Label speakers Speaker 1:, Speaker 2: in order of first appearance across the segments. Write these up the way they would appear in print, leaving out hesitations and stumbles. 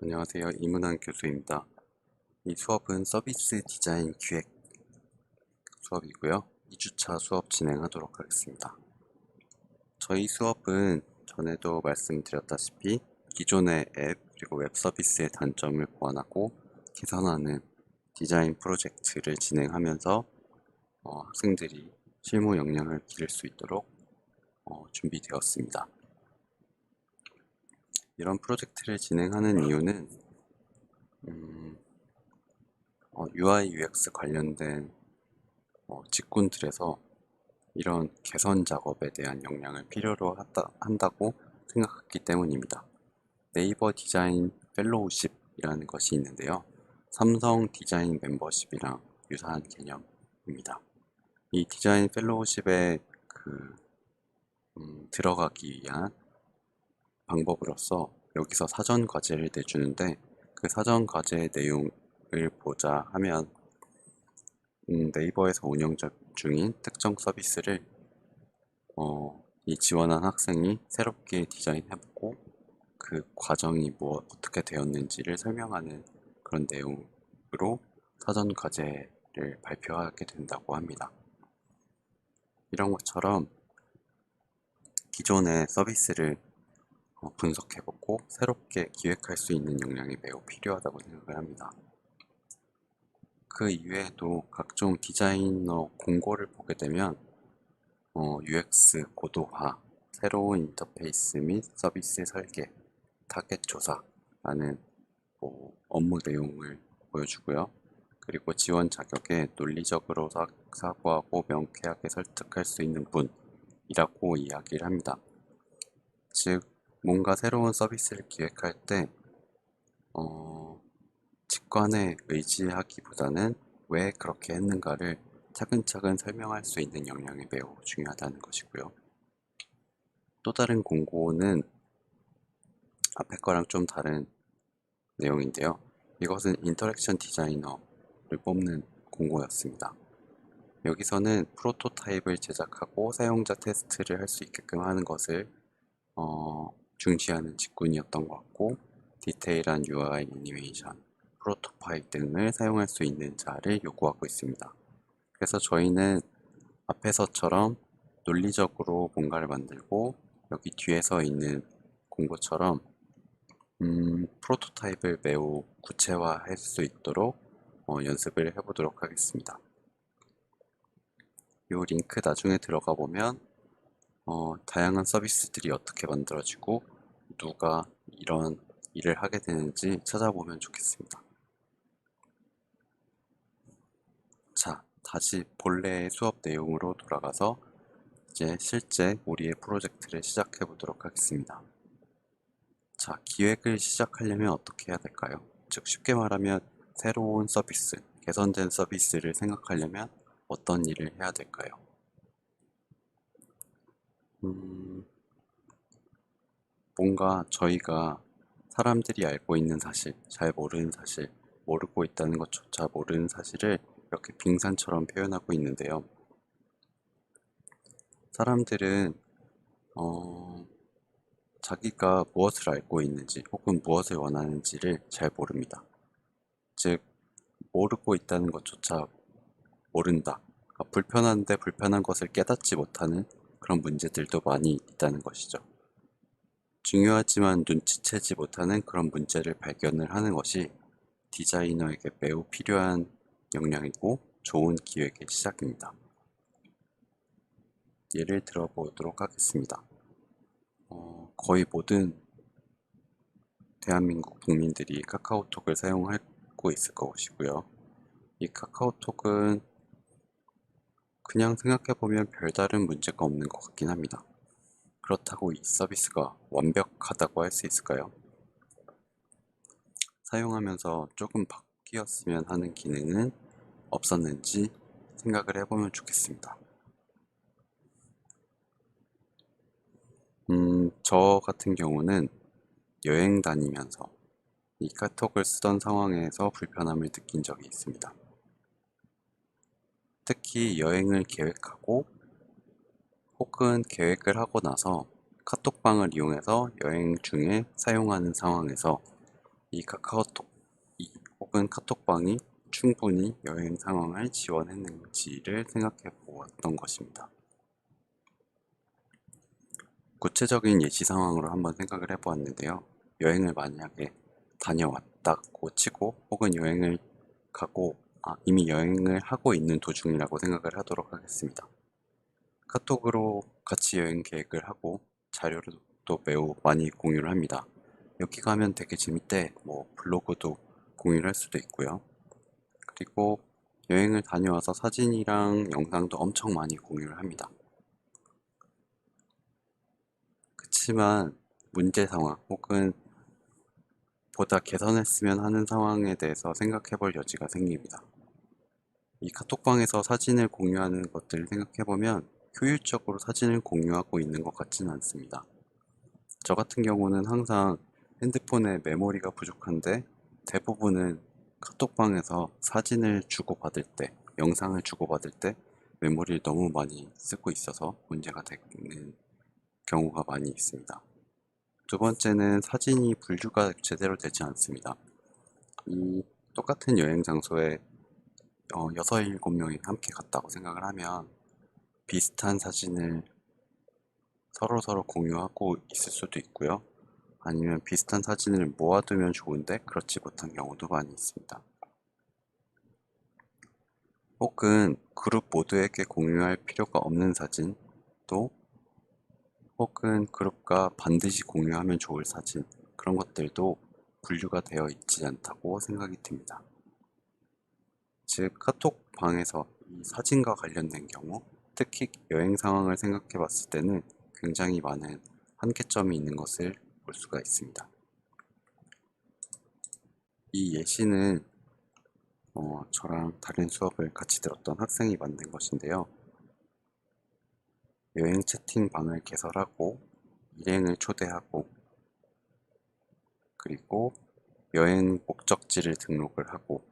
Speaker 1: 안녕하세요. 이문환 교수입니다. 이 수업은 서비스 디자인 기획 수업이고요. 2주차 수업 진행하도록 하겠습니다. 저희 수업은 전에도 말씀드렸다시피 기존의 앱 그리고 웹 서비스의 단점을 보완하고 개선하는 디자인 프로젝트를 진행하면서 학생들이 실무 역량을 기를 수 있도록 준비되었습니다. 이런 프로젝트를 진행하는 이유는 UI, UX 관련된 직군들에서 이런 개선 작업에 대한 역량을 필요로 한다고 생각했기 때문입니다. 네이버 디자인 펠로우십이라는 것이 있는데요. 삼성 디자인 멤버십이랑 유사한 개념입니다. 이 디자인 펠로우십에 들어가기 위한 방법으로서 여기서 사전 과제를 내주는데 그 사전 과제의 내용을 보자 하면 네이버에서 운영 중인 특정 서비스를 이 지원한 학생이 새롭게 디자인해보고 그 과정이 어떻게 되었는지를 설명하는 그런 내용으로 사전 과제를 발표하게 된다고 합니다. 이런 것처럼 기존의 서비스를 분석해보고 새롭게 기획할 수 있는 역량이 매우 필요하다고 생각을 합니다. 그 이외에도 각종 디자이너 공고를 보게 되면 UX 고도화, 새로운 인터페이스 및 서비스 설계, 타겟 조사라는 업무 내용을 보여주고요. 그리고 지원 자격에 논리적으로 사고하고 명쾌하게 설득할 수 있는 분이라고 이야기를 합니다. 즉, 뭔가 새로운 서비스를 기획할 때 직관에 의지하기보다는 왜 그렇게 했는가를 차근차근 설명할 수 있는 역량이 매우 중요하다는 것이고요. 또 다른 공고는 앞에 거랑 좀 다른 내용인데요. 이것은 인터랙션 디자이너를 뽑는 공고였습니다. 여기서는 프로토타입을 제작하고 사용자 테스트를 할 수 있게끔 하는 것을 중시하는 직군이었던 것 같고, 디테일한 UI 애니메이션, 프로토타입 등을 사용할 수 있는 자를 요구하고 있습니다. 그래서 저희는 앞에서처럼 논리적으로 뭔가를 만들고 여기 뒤에서 있는 공고처럼 프로토타입을 매우 구체화할 수 있도록 연습을 해보도록 하겠습니다. 이 링크 나중에 들어가 보면 다양한 서비스들이 어떻게 만들어지고 누가 이런 일을 하게 되는지 찾아보면 좋겠습니다. 자, 다시 본래의 수업 내용으로 돌아가서 이제 실제 우리의 프로젝트를 시작해 보도록 하겠습니다. 자, 기획을 시작하려면 어떻게 해야 될까요? 즉, 쉽게 말하면 새로운 서비스, 개선된 서비스를 생각하려면 어떤 일을 해야 될까요? 뭔가 저희가 사람들이 알고 있는 사실, 잘 모르는 사실, 모르고 있다는 것조차 모르는 사실을 이렇게 빙산처럼 표현하고 있는데요. 사람들은 자기가 무엇을 알고 있는지 혹은 무엇을 원하는지를 잘 모릅니다. 즉, 모르고 있다는 것조차 모른다. 그러니까 불편한데 불편한 것을 깨닫지 못하는 그런 문제들도 많이 있다는 것이죠. 중요하지만 눈치채지 못하는 그런 문제를 발견을 하는 것이 디자이너에게 매우 필요한 역량이고 좋은 기획의 시작입니다. 예를 들어 보도록 하겠습니다. 거의 모든 대한민국 국민들이 카카오톡을 사용하고 있을 것이고요. 이 카카오톡은 그냥 생각해보면 별다른 문제가 없는 것 같긴 합니다. 그렇다고 이 서비스가 완벽하다고 할 수 있을까요? 사용하면서 조금 바뀌었으면 하는 기능은 없었는지 생각을 해보면 좋겠습니다. 저 같은 경우는 여행 다니면서 이 카톡을 쓰던 상황에서 불편함을 느낀 적이 있습니다. 특히 여행을 계획하고 혹은 계획을 하고 나서 카톡방을 이용해서 여행 중에 사용하는 상황에서 이 카카오톡 혹은 카톡방이 충분히 여행 상황을 지원했는지를 생각해 보았던 것입니다. 구체적인 예시 상황으로 한번 생각을 해보았는데요. 여행을 만약에 다녀왔다고 치고 혹은 여행을 가고 이미 여행을 하고 있는 도중이라고 생각을 하도록 하겠습니다. 카톡으로 같이 여행 계획을 하고 자료를 또 매우 많이 공유를 합니다. 여기 가면 되게 재밌대, 블로그도 공유를 할 수도 있고요. 그리고 여행을 다녀와서 사진이랑 영상도 엄청 많이 공유를 합니다. 그치만 문제 상황 혹은 보다 개선했으면 하는 상황에 대해서 생각해 볼 여지가 생깁니다. 이 카톡방에서 사진을 공유하는 것들을 생각해 보면 효율적으로 사진을 공유하고 있는 것 같지는 않습니다. 저 같은 경우는 항상 핸드폰에 메모리가 부족한데 대부분은 카톡방에서 사진을 주고받을 때, 영상을 주고받을 때 메모리를 너무 많이 쓰고 있어서 문제가 되는 경우가 많이 있습니다. 두 번째는 사진이 분류가 제대로 되지 않습니다. 이 똑같은 여행 장소에 6, 7명이 함께 갔다고 생각을 하면 비슷한 사진을 서로 공유하고 있을 수도 있고요. 아니면 비슷한 사진을 모아두면 좋은데 그렇지 못한 경우도 많이 있습니다. 혹은 그룹 모두에게 공유할 필요가 없는 사진, 또 혹은 그룹과 반드시 공유하면 좋을 사진, 그런 것들도 분류가 되어 있지 않다고 생각이 듭니다. 즉, 카톡방에서 이 사진과 관련된 경우, 특히 여행 상황을 생각해 봤을 때는 굉장히 많은 한계점이 있는 것을 볼 수가 있습니다. 이 예시는 저랑 다른 수업을 같이 들었던 학생이 만든 것인데요. 여행 채팅방을 개설하고 일행을 초대하고 그리고 여행 목적지를 등록을 하고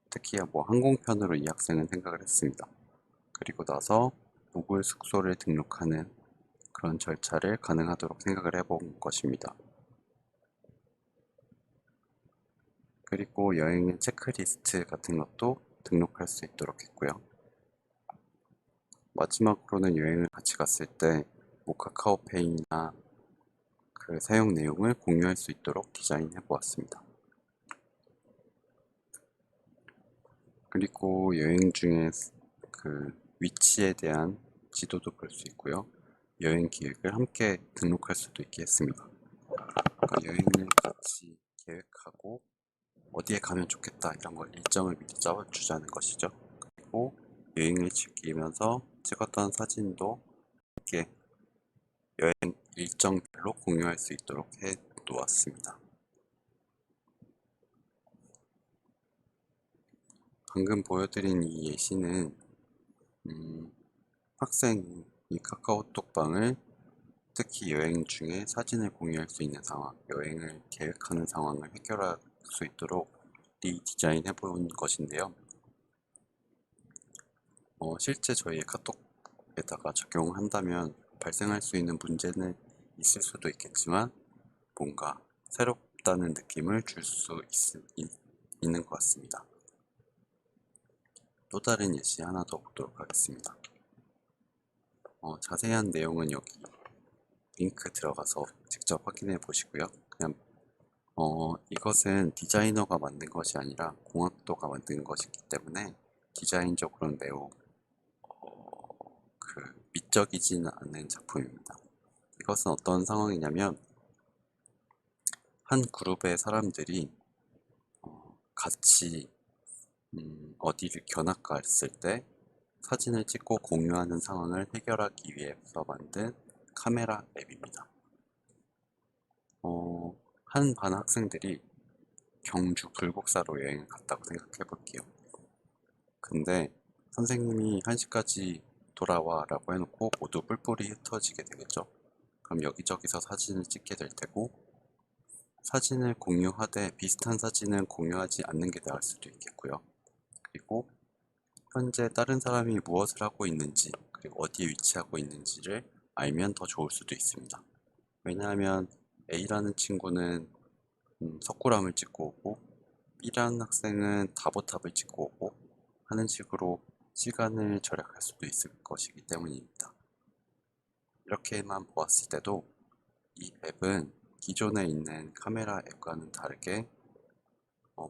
Speaker 1: 특히 항공편으로 이 학생은 생각을 했습니다. 그리고 나서 묵을 숙소를 등록하는 그런 절차를 가능하도록 생각을 해본 것입니다. 그리고 여행의 체크리스트 같은 것도 등록할 수 있도록 했고요. 마지막으로는 여행을 같이 갔을 때 카카오페이나 그 사용 내용을 공유할 수 있도록 디자인해 보았습니다. 그리고 여행 중에 그 위치에 대한 지도도 볼 수 있고요. 여행 기획을 함께 등록할 수도 있게 했습니다. 그러니까 여행을 같이 계획하고 어디에 가면 좋겠다 이런 걸 일정을 미리 짜주자는 것이죠. 그리고 여행을 즐기면서 찍었던 사진도 함께 여행 일정별로 공유할 수 있도록 해 놓았습니다. 방금 보여드린 이 예시는 학생이 이 카카오톡방을 특히 여행 중에 사진을 공유할 수 있는 상황, 여행을 계획하는 상황을 해결할 수 있도록 리디자인해 본 것인데요. 실제 저희의 카톡에다가 적용한다면 발생할 수 있는 문제는 있을 수도 있겠지만 뭔가 새롭다는 느낌을 줄 수 있는 것 같습니다. 또 다른 예시 하나 더 보도록 하겠습니다. 자세한 내용은 여기 링크 들어가서 직접 확인해 보시고요. 그냥 이것은 디자이너가 만든 것이 아니라 공학도가 만든 것이기 때문에 디자인적으로는 매우 미적이지는 않은 작품입니다. 이것은 어떤 상황이냐면 한 그룹의 사람들이 같이 어디를 견학 갔을 때 사진을 찍고 공유하는 상황을 해결하기 위해서 만든 카메라 앱입니다. 한 반 학생들이 경주 불국사로 여행을 갔다고 생각해 볼게요. 근데 선생님이 1시까지 돌아와 라고 해놓고 모두 뿔뿔이 흩어지게 되겠죠. 그럼 여기저기서 사진을 찍게 될 테고 사진을 공유하되 비슷한 사진은 공유하지 않는 게 나을 수도 있겠고요. 그리고 현재 다른 사람이 무엇을 하고 있는지 그리고 어디에 위치하고 있는지를 알면 더 좋을 수도 있습니다. 왜냐하면 A라는 친구는 석굴암을 찍고 오고 B라는 학생은 다보탑을 찍고 오고 하는 식으로 시간을 절약할 수도 있을 것이기 때문입니다. 이렇게만 보았을 때도 이 앱은 기존에 있는 카메라 앱과는 다르게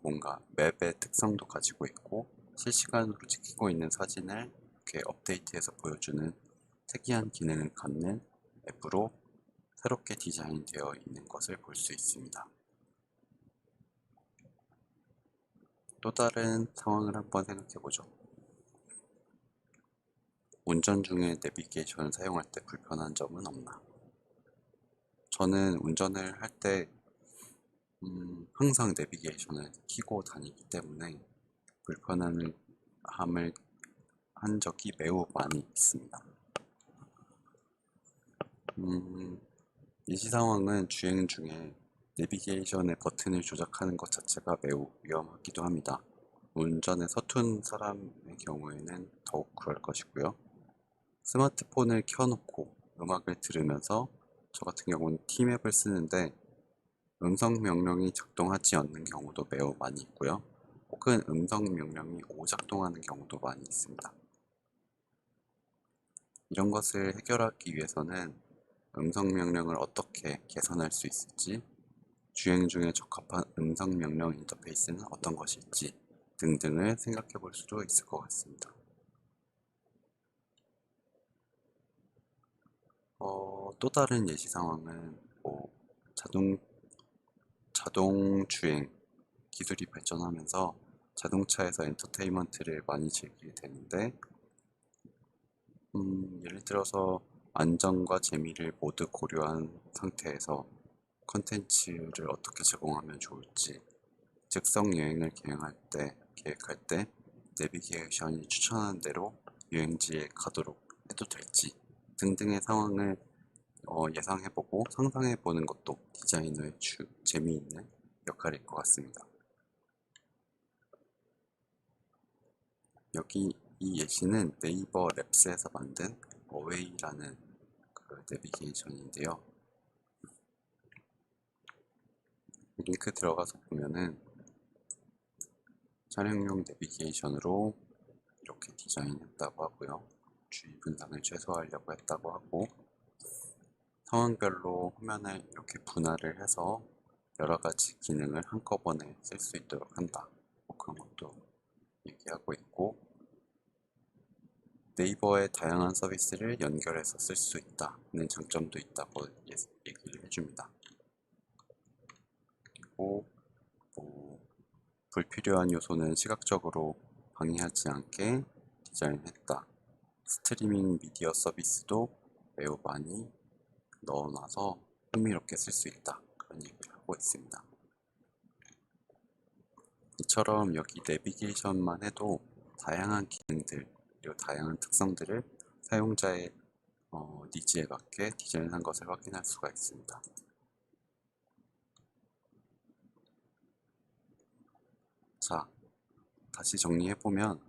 Speaker 1: 뭔가 맵의 특성도 가지고 있고 실시간으로 찍히고 있는 사진을 이렇게 업데이트해서 보여주는 특이한 기능을 갖는 앱으로 새롭게 디자인되어 있는 것을 볼 수 있습니다. 또 다른 상황을 한번 생각해보죠. 운전 중에 내비게이션을 사용할 때 불편한 점은 없나? 저는 운전을 할 때 항상 내비게이션을 켜고 다니기 때문에 불편함을 한 적이 매우 많이 있습니다. 예시 상황은 주행 중에 내비게이션의 버튼을 조작하는 것 자체가 매우 위험하기도 합니다. 운전에 서툰 사람의 경우에는 더욱 그럴 것이고요. 스마트폰을 켜놓고 음악을 들으면서 저 같은 경우는 T맵을 쓰는데 음성 명령이 작동하지 않는 경우도 매우 많이 있고요. 혹은 음성 명령이 오작동하는 경우도 많이 있습니다. 이런 것을 해결하기 위해서는 음성 명령을 어떻게 개선할 수 있을지, 주행 중에 적합한 음성 명령 인터페이스는 어떤 것일지 등등을 생각해 볼 수도 있을 것 같습니다. 또 다른 예시 상황은 자동 주행 기술이 발전하면서 자동차에서 엔터테인먼트를 많이 즐기게 되는데 예를 들어서 안전과 재미를 모두 고려한 상태에서 컨텐츠를 어떻게 제공하면 좋을지, 즉석 여행을 계획할 때 내비게이션이 추천하는 대로 여행지에 가도록 해도 될지 등등의 상황을 예상해보고 상상해보는 것도 디자이너의 재미있는 역할일 것 같습니다. 여기 이 예시는 네이버 랩스에서 만든 어웨이라는 그 내비게이션인데요. 링크 들어가서 보면은 촬영용 내비게이션으로 이렇게 디자인했다고 하고요. 주의 분산을 최소화하려고 했다고 하고 상황별로 화면을 이렇게 분할을 해서 여러 가지 기능을 한꺼번에 쓸 수 있도록 한다. 그런 것도 얘기하고 있고 네이버의 다양한 서비스를 연결해서 쓸 수 있다는 장점도 있다고 얘기를 해줍니다. 그리고 불필요한 요소는 시각적으로 방해하지 않게 디자인했다. 스트리밍 미디어 서비스도 매우 많이 넣어놔서 흥미롭게 쓸 수 있다. 그런 얘기를 하고 있습니다. 이처럼 여기 내비게이션만 해도 다양한 기능들 그리고 다양한 특성들을 사용자의 니즈에 맞게 디자인한 것을 확인할 수가 있습니다. 자, 다시 정리해보면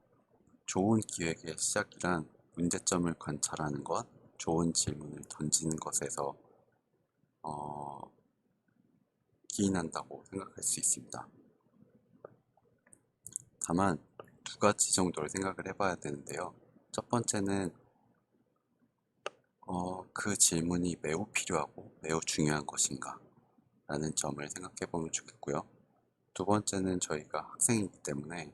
Speaker 1: 좋은 기획의 시작이란 문제점을 관찰하는 것, 좋은 질문을 던지는 것에서 기인한다고 생각할 수 있습니다. 다만 두 가지 정도를 생각을 해봐야 되는데요. 첫 번째는 그 질문이 매우 필요하고 매우 중요한 것인가 라는 점을 생각해 보면 좋겠고요. 두 번째는 저희가 학생이기 때문에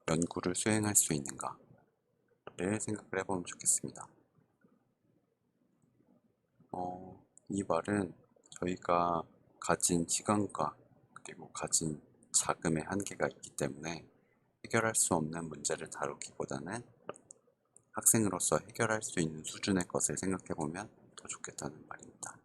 Speaker 1: 연구를 수행할 수 있는가를 생각을 해보면 좋겠습니다. 이 말은 저희가 가진 시간과 그리고 가진 자금의 한계가 있기 때문에 해결할 수 없는 문제를 다루기보다는 학생으로서 해결할 수 있는 수준의 것을 생각해보면 더 좋겠다는 말입니다.